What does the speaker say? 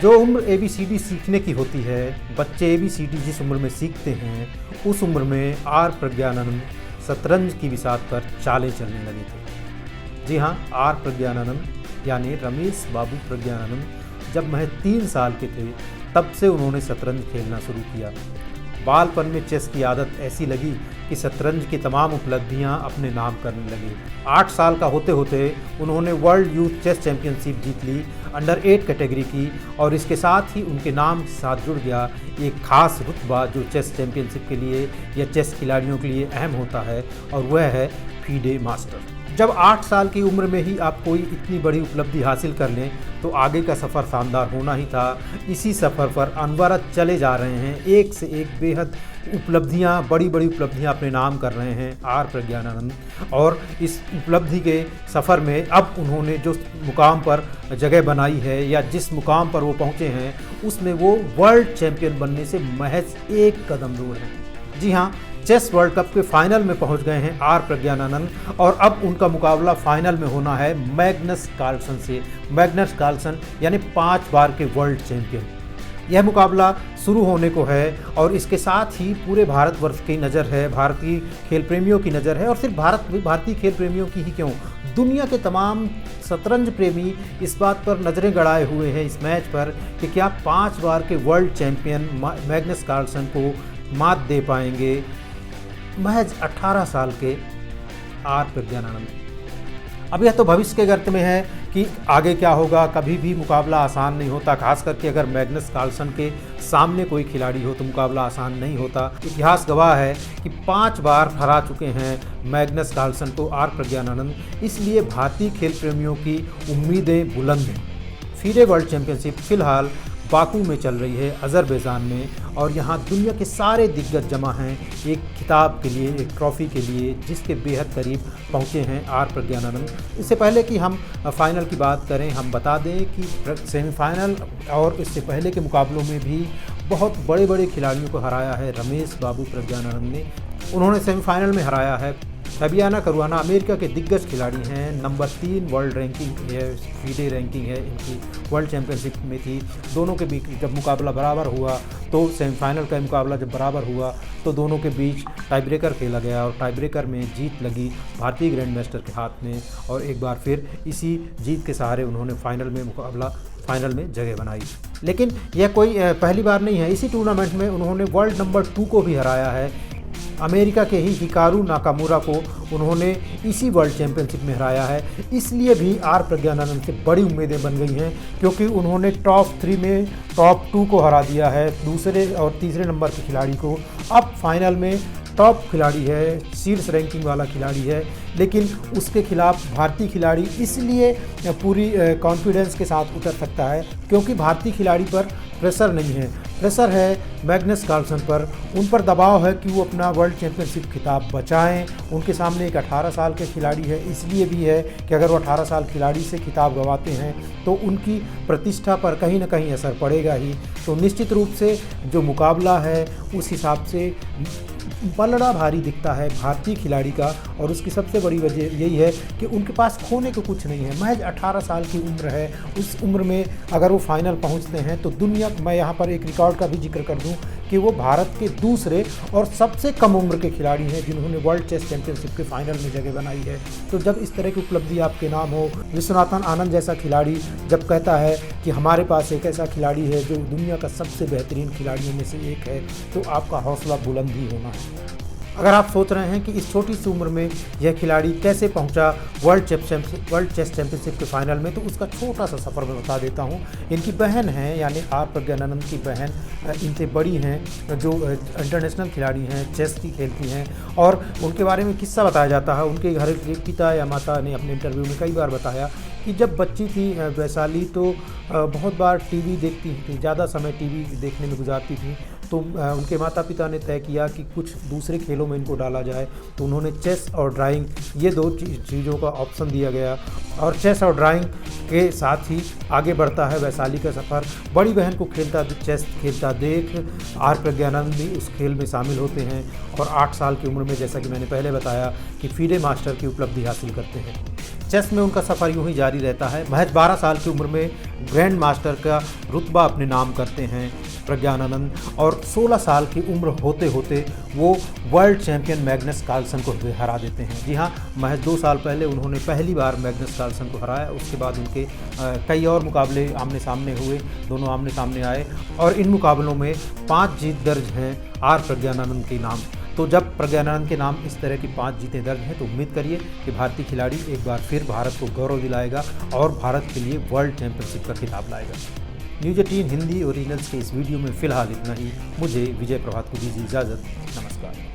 जो उम्र ABCD सीखने की होती है, बच्चे ABCD जिस उम्र में सीखते हैं, उस उम्र में आर प्रज्ञानंद शतरंज की बिसात पर चालें चलने लगे थे। जी हाँ, आर प्रज्ञानंद यानी रमेश बाबू प्रज्ञानंद जब महज 3 साल के थे, तब से उन्होंने शतरंज खेलना शुरू किया। बालपन में चेस की आदत ऐसी लगी कि शतरंज की तमाम उपलब्धियां अपने नाम करने लगे। 8 साल का होते होते उन्होंने वर्ल्ड यूथ चेस चैंपियनशिप जीत ली, अंडर 8 कैटेगरी की, और इसके साथ ही उनके नाम के साथ जुड़ गया एक खास रुतबा जो चेस चैंपियनशिप के लिए या चेस खिलाड़ियों के लिए अहम होता है, और वह है फीडे मास्टर। जब 8 साल की उम्र में ही आप कोई इतनी बड़ी उपलब्धि हासिल कर लें तो आगे का सफ़र शानदार होना ही था। इसी सफ़र पर अनवरत चले जा रहे हैं, एक से एक बेहद उपलब्धियां, बड़ी बड़ी उपलब्धियां अपने नाम कर रहे हैं आर प्रज्ञानंद। और इस उपलब्धि के सफ़र में अब उन्होंने जो मुकाम पर जगह बनाई है या जिस मुकाम पर वो पहुँचे हैं, उसमें वो वर्ल्ड चैम्पियन बनने से महज एक कदम दूर हैं। जी हाँ, चेस वर्ल्ड कप के फाइनल में पहुंच गए हैं आर प्रज्ञानंद, और अब उनका मुकाबला फाइनल में होना है मैग्नस कार्लसन से। मैग्नस कार्लसन यानी 5 बार के वर्ल्ड चैंपियन। यह मुकाबला शुरू होने को है और इसके साथ ही पूरे भारतवर्ष की नज़र है, भारतीय खेल प्रेमियों की नज़र है, और सिर्फ भारतीय खेल प्रेमियों की ही क्यों, दुनिया के तमाम शतरंज प्रेमी इस बात पर नज़रें गड़ाए हुए हैं इस मैच पर कि क्या 5 बार के वर्ल्ड चैंपियन मैग्नस कार्लसन को मात दे पाएंगे महज 18 साल के आर प्रज्ञानंद। अब यह तो भविष्य के गर्त में है कि आगे क्या होगा। कभी भी मुकाबला आसान नहीं होता, खास करके अगर मैग्नस कार्लसन के सामने कोई खिलाड़ी हो तो मुकाबला आसान नहीं होता। इतिहास गवाह है कि 5 बार हरा चुके हैं मैग्नस कार्लसन को आर प्रज्ञानंद, इसलिए भारतीय खेल प्रेमियों की उम्मीदें बुलंद हैं। फीडे वर्ल्ड चैंपियनशिप फिलहाल बाकू में चल रही है, अज़रबैजान में, और यहाँ दुनिया के सारे दिग्गज जमा हैं एक खिताब के लिए, एक ट्रॉफ़ी के लिए, जिसके बेहद करीब पहुँचे हैं आर प्रज्ञानंद। इससे पहले कि हम फाइनल की बात करें, हम बता दें कि सेमीफाइनल और इससे पहले के मुकाबलों में भी बहुत बड़े बड़े खिलाड़ियों को हराया है रमेश बाबू प्रज्ञानंद ने। उन्होंने सेमीफाइनल में हराया है फैबियाना करुआना, अमेरिका के दिग्गज खिलाड़ी हैं, नंबर 3 वर्ल्ड रैंकिंग है, फीडे रैंकिंग है इनकी, वर्ल्ड चैंपियनशिप में थी। दोनों के बीच जब मुकाबला बराबर हुआ तो सेमीफाइनल का मुकाबला जब बराबर हुआ तो दोनों के बीच टाई ब्रेकर खेला गया और टाई ब्रेकर में जीत लगी भारतीय ग्रैंड मास्टर के हाथ में, और एक बार फिर इसी जीत के सहारे उन्होंने फाइनल में जगह बनाई। लेकिन यह कोई पहली बार नहीं है, इसी टूर्नामेंट में उन्होंने वर्ल्ड नंबर 2 को भी हराया है। अमेरिका के ही हिकारू नाकामुरा को उन्होंने इसी वर्ल्ड चैंपियनशिप में हराया है। इसलिए भी आर प्रज्ञानंद से बड़ी उम्मीदें बन गई हैं, क्योंकि उन्होंने टॉप 3 में टॉप 2 को हरा दिया है, दूसरे और तीसरे नंबर के खिलाड़ी को। अब फाइनल में टॉप खिलाड़ी है, शीर्ष रैंकिंग वाला खिलाड़ी है, लेकिन उसके खिलाफ भारतीय खिलाड़ी इसलिए पूरी कॉन्फिडेंस के साथ उतर सकता है क्योंकि भारतीय खिलाड़ी पर प्रेशर नहीं है। प्रेशर है मैग्नस कार्लसन पर, उन पर दबाव है कि वो अपना वर्ल्ड चैंपियनशिप खिताब बचाएं। उनके सामने एक 18 साल के खिलाड़ी है, इसलिए भी है कि अगर वो 18 साल खिलाड़ी से खिताब गंवाते हैं तो उनकी प्रतिष्ठा पर कहीं ना कहीं असर पड़ेगा ही। तो निश्चित रूप से जो मुकाबला है उस हिसाब से पलड़ा भारी दिखता है भारतीय खिलाड़ी का, और उसकी सबसे बड़ी वजह यही है कि उनके पास खोने को कुछ नहीं है। महज 18 साल की उम्र है, उस उम्र में अगर वो फाइनल पहुंचते हैं तो दुनिया, मैं यहाँ पर एक रिकॉर्ड का भी जिक्र कर दूं कि वो भारत के दूसरे और सबसे कम उम्र के खिलाड़ी हैं जिन्होंने वर्ल्ड चेस चैंपियनशिप के फाइनल में जगह बनाई है। तो जब इस तरह की उपलब्धि आपके नाम हो, विश्वनाथन आनंद जैसा खिलाड़ी जब कहता है कि हमारे पास एक ऐसा खिलाड़ी है जो दुनिया का सबसे बेहतरीन खिलाड़ियों में से एक है, तो आपका हौसला बुलंद ही होना है। अगर आप सोच रहे हैं कि इस छोटी सी उम्र में यह खिलाड़ी कैसे पहुंचा वर्ल्ड चेस चैंपियनशिप के फाइनल में, तो उसका छोटा सा सफ़र मैं बता देता हूं। इनकी बहन है, यानी आर प्रज्ञानंद की बहन इनसे बड़ी हैं, जो इंटरनेशनल खिलाड़ी हैं, चेस की खेलती हैं, और उनके बारे में किस्सा बताया जाता है। उनके घर के पिता या माता ने अपने इंटरव्यू में कई बार बताया कि जब बच्ची थी वैशाली तो बहुत बार टीवी देखती थी, ज़्यादा समय टीवी देखने में गुजारती थी। तो उनके माता पिता ने तय किया कि कुछ दूसरे खेलों में इनको डाला जाए, तो उन्होंने चेस और ड्राइंग, ये 2 चीज़ों का ऑप्शन दिया गया, और चेस और ड्राइंग के साथ ही आगे बढ़ता है वैशाली का सफ़र। बड़ी बहन को चेस खेलता देख आर प्रज्ञानंद भी उस खेल में शामिल होते हैं और 8 साल की उम्र में, जैसा कि मैंने पहले बताया, कि फीडे मास्टर की उपलब्धि हासिल करते हैं। चेस में उनका सफ़र यूं ही जारी रहता है। महज 12 साल की उम्र में ग्रैंड मास्टर का रुतबा अपने नाम करते हैं प्रज्ञानानंद, और 16 साल की उम्र होते होते वो वर्ल्ड चैंपियन मैग्नस कार्लसन को हरा देते हैं। जी हाँ, महज 2 साल पहले उन्होंने पहली बार मैग्नस कार्लसन को हराया। उसके बाद उनके कई और मुकाबले आमने सामने हुए, दोनों आमने सामने आए और इन मुकाबलों में 5 जीत दर्ज हैं आर प्रज्ञानानंद के नाम। तो जब प्रज्ञानानंद के नाम इस तरह की 5 जीतें दर्ज हैं तो उम्मीद करिए कि भारतीय खिलाड़ी एक बार फिर भारत को गौरव दिलाएगा और भारत के लिए वर्ल्ड चैंपियनशिप का खिताब लाएगा। न्यूज़ 18 हिंदी ओरिजिनल्स के इस वीडियो में फ़िलहाल इतना ही। मुझे विजय प्रभात को दीजिए इजाज़त। नमस्कार।